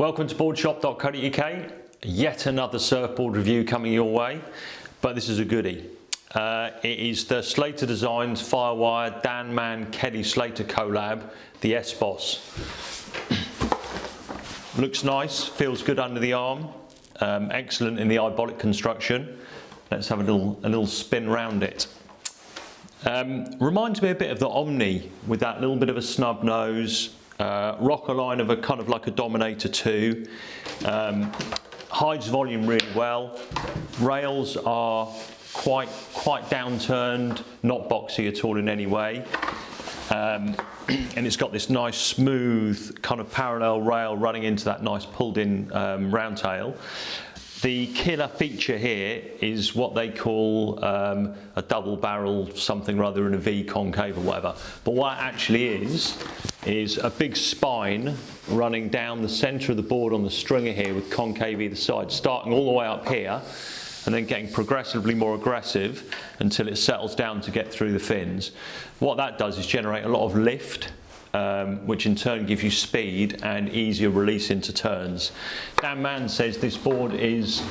Welcome to boardshop.co.uk. Yet another surfboard review coming your way, but this is a goodie. It is the Slater Designs Firewire Dan and Slater collab, the S-Boss. Looks nice, feels good under the arm, excellent in the eyebolic construction. Let's have a little spin round it. Reminds me a bit of the Omni with that little bit of a snub nose, rocker line of a kind of like a Dominator 2. Hides volume really well. Rails are quite downturned, not boxy at all in any way. And it's got this nice smooth kind of parallel rail running into that nice pulled in round tail. The killer feature here is what they call a double barrel something rather in a V concave or whatever. But what it actually is a big spine running down the centre of the board on the stringer here with concave either side, starting all the way up here and then getting progressively more aggressive until it settles down to get through the fins. What that does is generate a lot of lift, which in turn gives you speed and easier release into turns. Dan says this board is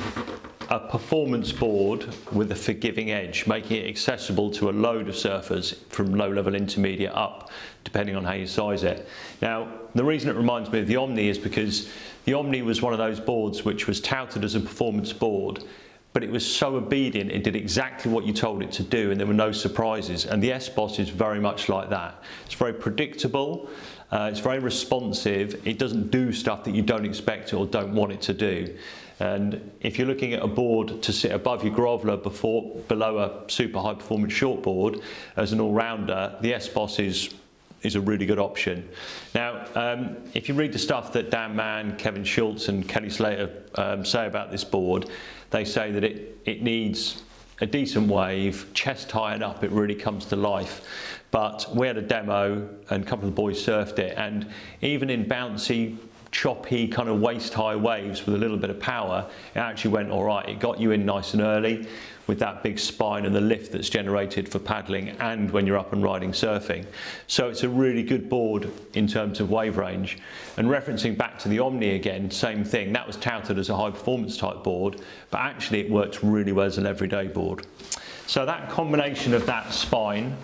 a performance board with a forgiving edge, making it accessible to a load of surfers from low level intermediate up, depending on how you size it. Now, the reason it reminds me of the Omni is because the Omni was one of those boards which was touted as a performance board, but it was so obedient, it did exactly what you told it to do and there were no surprises. And the S-Boss is very much like that. It's very predictable, it's very responsive, it doesn't do stuff that you don't expect it or don't want it to do. And if you're looking at a board to sit above your groveler below a super high performance shortboard as an all-rounder, the S-Boss is a really good option. Now, if you read the stuff that Dan, Kevin Schultz and Kelly Slater say about this board, they say that it needs a decent wave, chest high and up, it really comes to life. But we had a demo and a couple of the boys surfed it, and even in bouncy, choppy, kind of waist-high waves with a little bit of power, it actually went all right. It got you in nice and early with that big spine and the lift that's generated for paddling and when you're up and riding surfing. So it's a really good board in terms of wave range. And referencing back to the Omni again, same thing. That was touted as a high performance type board, but actually it works really well as an everyday board. So that combination of that spine,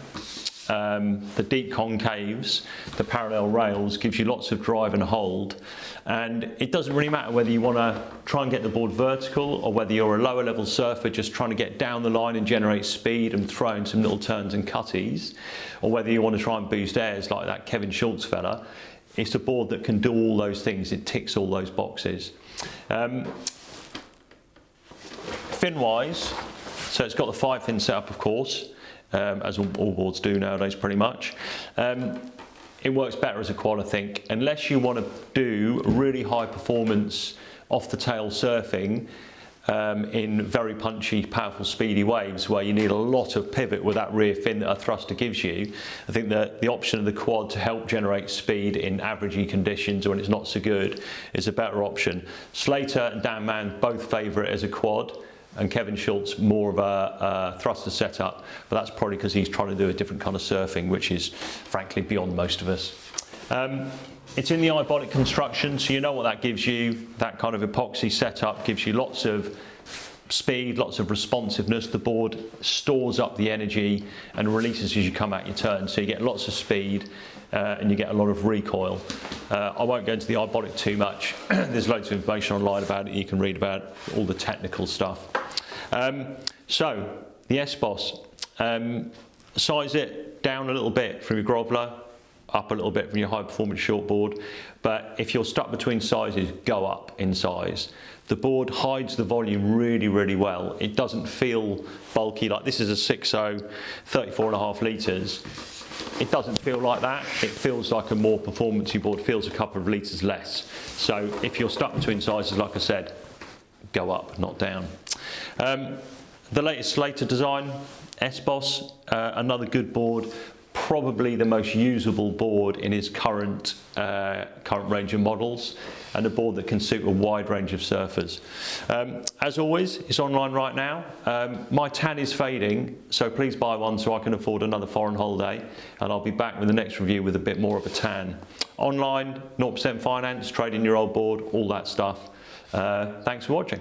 the deep concaves, the parallel rails, gives you lots of drive and hold, and it doesn't really matter whether you want to try and get the board vertical or whether you're a lower level surfer just trying to get down the line and generate speed and throw in some little turns and cutties, or whether you want to try and boost airs like that Kevin Schultz fella. It's a board that can do all those things, it ticks all those boxes. Fin wise, so it's got the 5-fin setup of course, as all boards do nowadays pretty much. It works better as a quad, I think, unless you want to do really high performance off the tail surfing in very punchy, powerful, speedy waves where you need a lot of pivot with that rear fin that a thruster gives you. I think that the option of the quad to help generate speed in averagey conditions when it's not so good is a better option. Slater and Dan both favour it as a quad, and Kevin Schultz more of a thruster setup, but that's probably because he's trying to do a different kind of surfing, which is frankly beyond most of us. It's in the eyebolic construction, so you know what that gives you. That kind of epoxy setup gives you lots of speed, lots of responsiveness. The board stores up the energy and releases as you come out your turn, so you get lots of speed and you get a lot of recoil. I won't go into the eyebolic too much. There's loads of information online about it. You can read about all the technical stuff. So the S-Boss, size it down a little bit from your groveler, up a little bit from your high performance shortboard, but if you're stuck between sizes, go up in size. The board hides the volume really well. It doesn't feel bulky. Like this is a 6.0, 34.5 litres. It doesn't feel like that. It feels like a more performancey board, feels a couple of litres less. So if you're stuck between sizes, like I said, go up, not down. The latest Slater design, S-Boss, another good board, probably the most usable board in his current range of models, and a board that can suit a wide range of surfers. As always, it's online right now. My tan is fading, so please buy one so I can afford another foreign holiday, and I'll be back with the next review with a bit more of a tan. online, 0% finance, trading your old board, all that stuff. Thanks for watching.